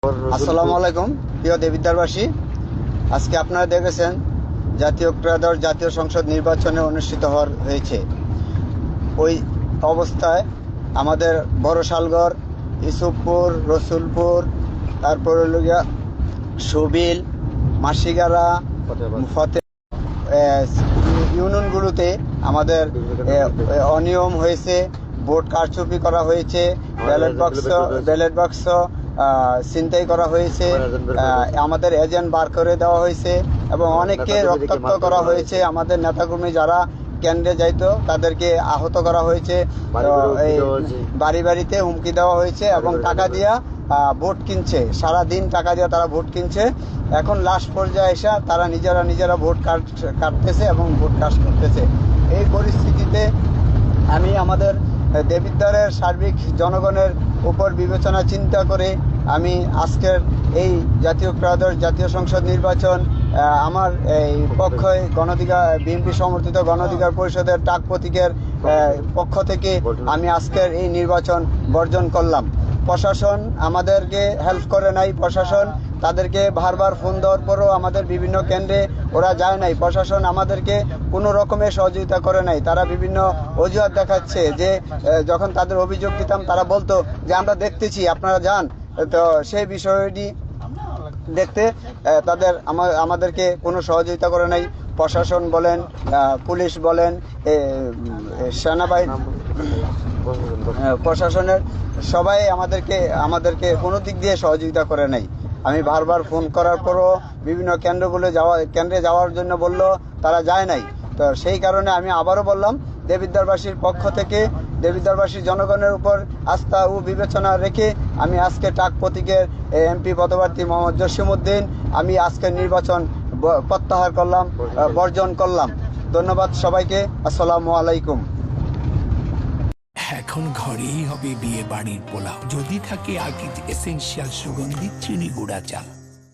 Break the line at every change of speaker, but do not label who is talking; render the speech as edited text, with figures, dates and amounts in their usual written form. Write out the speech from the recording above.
আসসালামু আলাইকুম প্রিয় দেবিদ্বারবাসী। আজকে আপনারা দেখেছেন জাতীয় ত্রয়োদশ জাতীয় সংসদ নির্বাচনে অনুষ্ঠিত হয়েছে। ওই অবস্থায় আমাদের বড় শালগড়, ইসুফপুর, রসুলপুর, তারপর সুবিল, মাসিগারা, ফতে ইউনিয়নগুলোতে আমাদের অনিয়ম হয়েছে, ভোট কারচুপি করা হয়েছে, ব্যালট বাক্স ছিনতাই করা হয়েছে, আমাদের এজেন্ট বার করে দেওয়া হয়েছে এবং অনেককে রক্তাক্ত করা হয়েছে। আমাদের নেতাকর্মী যারা কেন্দ্রে যাইতো তাদেরকে আহত করা হয়েছে, বাড়ি বাড়িতে হুমকি দেওয়া হয়েছে এবং টাকা দিয়া ভোট কিনছে, সারাদিন টাকা দিয়ে তারা ভোট কিনছে। এখন লাস্ট পর্যায়ে এসে তারা নিজেরা ভোট কাটতেছে এবং ভোট কাস্ট করতেছে। এই পরিস্থিতিতে আমি আমাদের দেবিদ্বারের সার্বিক জনগণের উপর বিবেচনা চিন্তা করে আমি আজকের এই জাতীয় ত্রয়োদশ জাতীয় সংসদ নির্বাচন আমার এই পক্ষে বিএনপি সমর্থিত গণঅধিকার পরিষদের টাক প্রতীকের পক্ষ থেকে আমি আজকের এই নির্বাচন বর্জন করলাম। প্রশাসন আমাদেরকে হেল্প করে নাই, প্রশাসন তাদেরকে বারবার ফোন দেওয়ার পরও আমাদের বিভিন্ন কেন্দ্রে ওরা যায় নাই, প্রশাসন আমাদেরকে কোনো রকমের সহযোগিতা করে নাই। তারা বিভিন্ন অজুহাত দেখাচ্ছে যে যখন তাদের অভিযোগ দিতাম তারা বলতো যে আমরা দেখতেছি, আপনারা যান। তো সেই বিষয়টি দেখতে আমাদেরকে কোনো সহযোগিতা করে নাই। প্রশাসন বলেন, পুলিশ বলেন, সেনাবাহিনী, প্রশাসনের সবাই আমাদেরকে কোনো দিক দিয়ে সহযোগিতা করে নাই। আমি বারবার ফোন করার পরও বিভিন্ন কেন্দ্রে যাওয়ার জন্য বলল, তারা যায় নাই। তো সেই কারণে আমি আবারও বললাম, দেবিদ্বারবাসীর পক্ষ থেকে দেবিদ্বারবাসীর জনগণের উপর আস্থা ও বিবেচনা রেখে আমি আজকে টাক প্রতীকের এমপি পদপ্রার্থী মোহাম্মদ জসিমউদ্দিন আমি আজকের নির্বাচন প্রত্যাহার করলাম, বর্জন করলাম। ধন্যবাদ সবাইকে। আসসালামু আলাইকুম।
এখন ঘরেই হবে বিয়ে বাড়ির পোলাও, যদি থাকে আকিজ এসেনশিয়াল সুগন্ধি চিনি গুঁড়া চাল।